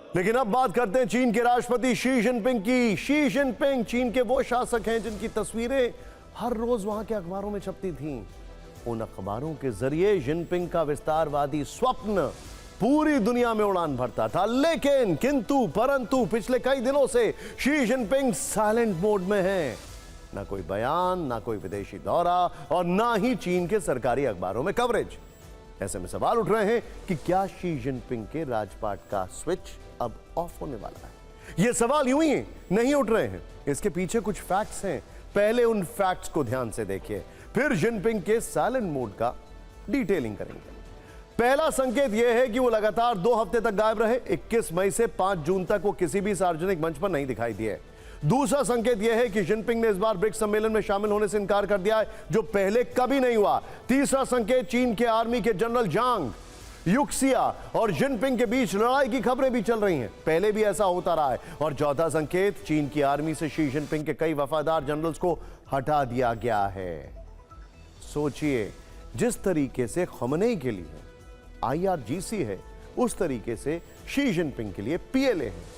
लेकिन अब बात करते हैं चीन के राष्ट्रपति शी जिनपिंग की। शी जिनपिंग चीन के वो शासक हैं जिनकी तस्वीरें हर रोज वहां के अखबारों में छपती थीं। उन अखबारों के जरिए जिनपिंग का विस्तारवादी स्वप्न पूरी दुनिया में उड़ान भरता था। लेकिन किंतु परंतु पिछले कई दिनों से शी जिनपिंग साइलेंट मोड में हैं। ना कोई बयान, ना कोई विदेशी दौरा और ना ही चीन के सरकारी अखबारों में कवरेज। ऐसे में सवाल उठ रहे हैं कि क्या शी जिनपिंग के राजपाट का स्विच अब ऑफ होने वाला है। ये सवाल यूं ही नहीं उठ रहे हैं, इसके पीछे कुछ फैक्ट्स हैं। पहले उन फैक्ट्स को ध्यान से देखिए, फिर जिनपिंग के साइलेंट मोड का डिटेलिंग करेंगे। पहला संकेत यह है कि वो लगातार 2 हफ्ते तक गायब रहे। 21 मई से 5 जून तक वो किसी भी सार्वजनिक मंच पर नहीं दिखाई दिए। दूसरा संकेत यह है कि जिनपिंग ने इस बार ब्रिक्स सम्मेलन में शामिल होने से इनकार कर दिया है, जो पहले कभी नहीं हुआ। तीसरा संकेत, चीन के आर्मी के जनरल जांग युक्सिया और जिनपिंग के बीच लड़ाई की खबरें भी चल रही हैं, पहले भी ऐसा होता रहा है। और चौथा संकेत, चीन की आर्मी से शी जिनपिंग के कई वफादार जनरल्स को हटा दिया गया है। सोचिए, जिस तरीके से खमनेई के लिए IRGC है, उस तरीके से शी जिनपिंग के लिए PLA है।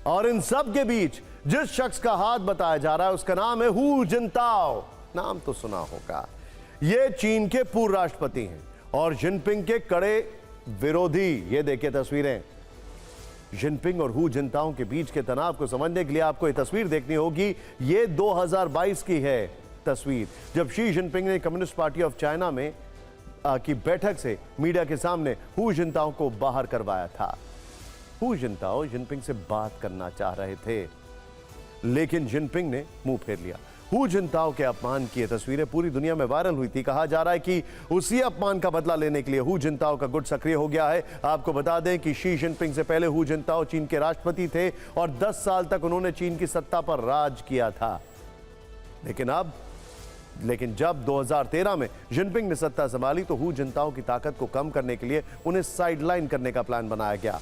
और इन सब के बीच जिस शख्स का हाथ बताया जा रहा है उसका नाम है हू जिनताओ। नाम तो सुना होगा। यह चीन के पूर्व राष्ट्रपति हैं और जिनपिंग के कड़े विरोधी। ये देखिए तस्वीरें। जिनपिंग और हू जिनताओ के बीच के तनाव को समझने के लिए आपको ये तस्वीर देखनी होगी। ये 2022 की है तस्वीर, जब शी जिनपिंग ने कम्युनिस्ट पार्टी ऑफ चाइना में की बैठक से मीडिया के सामने हू जिनताओ को बाहर करवाया था। हू जिनताओ जिनपिंग से बात करना चाह रहे थे, लेकिन जिनपिंग ने मुंह फेर लिया। हू जिनताओ के अपमान की तस्वीरें पूरी दुनिया में वायरल हुई थी। कहा जा रहा है कि उसी अपमान का बदला लेने के लिए हू जिनताओ का गुट सक्रिय हो गया है। आपको बता दें कि शी जिनपिंग से पहले हू जिनताओ चीन के राष्ट्रपति थे और 10 साल तक उन्होंने चीन की सत्ता पर राज किया था। लेकिन जब 2013 में जिनपिंग ने सत्ता संभाली तो हू जिनताओ की ताकत को कम करने के लिए उन्हें साइडलाइन करने का प्लान बनाया गया।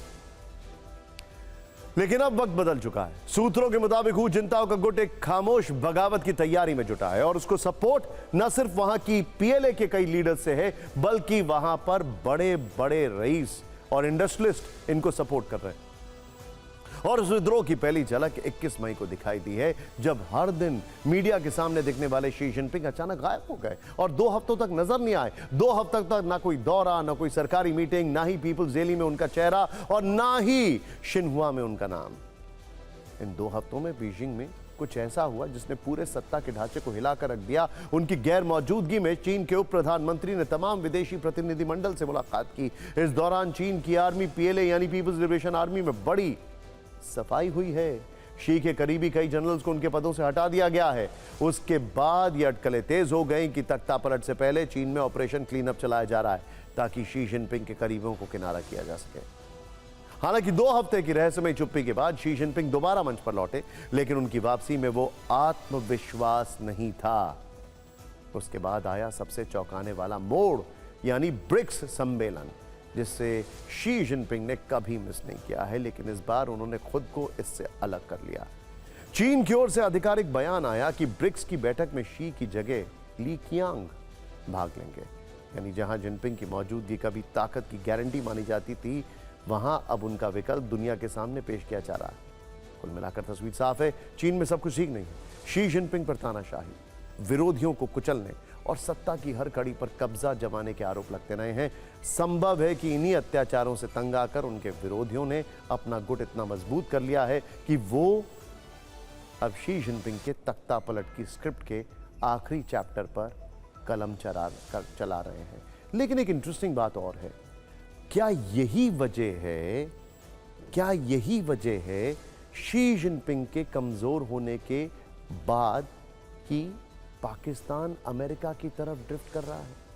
लेकिन अब वक्त बदल चुका है। सूत्रों के मुताबिक हू जिनताओ का गुट एक खामोश बगावत की तैयारी में जुटा है और उसको सपोर्ट न सिर्फ वहां की PLA के कई लीडर से है, बल्कि वहां पर बड़े बड़े रईस और इंडस्ट्रियलिस्ट इनको सपोर्ट कर रहे हैं। और उस विद्रोह की पहली झलक 21 मई को दिखाई दी है, जब हर दिन मीडिया के सामने दिखने वाले शी जिनपिंग अचानक गायब हो गए और 2 हफ्तों तक नजर नहीं आए। 2 हफ्तों तक ना कोई दौरा, ना कोई सरकारी मीटिंग, ना ही पीपल्स डेली में उनका चेहरा और ना ही शिन्हुआ में उनका नाम। इन 2 हफ्तों में बीजिंग में कुछ ऐसा हुआ जिसने पूरे सत्ता के ढांचे को हिलाकर रख दिया। उनकी गैर मौजूदगी में चीन के उप प्रधानमंत्री ने तमाम विदेशी प्रतिनिधिमंडल से मुलाकात की। इस दौरान चीन की आर्मी PLA यानी पीपल्स लिबरेशन आर्मी में बड़ी सफाई हुई है। शी के करीबी कई जनरल्स को उनके पदों से हटा दिया गया है। उसके बाद ये अटकलें तेज हो गई कि तख्ता पलट से पहले चीन में ऑपरेशन क्लीन अप चलाया जा रहा है ताकि शी जिनपिंग के करीबियों को किनारा किया जा सके। हालांकि 2 हफ्ते की रहस्यमयी चुप्पी के बाद शी जिनपिंग दोबारा मंच पर लौटे, लेकिन उनकी वापसी में वो आत्मविश्वास नहीं था। उसके बाद आया सबसे चौंकाने वाला मोड़, यानी ब्रिक्स सम्मेलन, जिससे शी जिनपिंग ने कभी मिस नहीं किया है। लेकिन इस बार उन्होंने खुद को इससे अलग कर लिया। चीन की ओर से आधिकारिक बयान आया कि ब्रिक्स की बैठक में शी की जगह ली कीयांग भाग लेंगे। यानी जहां जिनपिंग की मौजूदगी कभी ताकत की गारंटी मानी जाती थी, वहां अब उनका विकल्प दुनिया के सामने पेश किया जा रहा है। कुल मिलाकर तस्वीर साफ है, चीन में सब कुछ ठीक नहीं है। शी जिनपिंग पर तानाशाही, विरोधियों को कुचलने और सत्ता की हर कड़ी पर कब्जा जमाने के आरोप लगते रहे हैं। संभव है कि इन्हीं अत्याचारों से तंग आकर उनके विरोधियों ने अपना गुट इतना मजबूत कर लिया है कि वो अब शी जिनपिंग के तख्ता पलट की स्क्रिप्ट के आखिरी चैप्टर पर कलम चला रहे हैं। लेकिन एक इंटरेस्टिंग बात और है, क्या यही वजह है शी जिनपिंग के कमजोर होने के बाद कि पाकिस्तान अमेरिका की तरफ ड्रिफ्ट कर रहा है?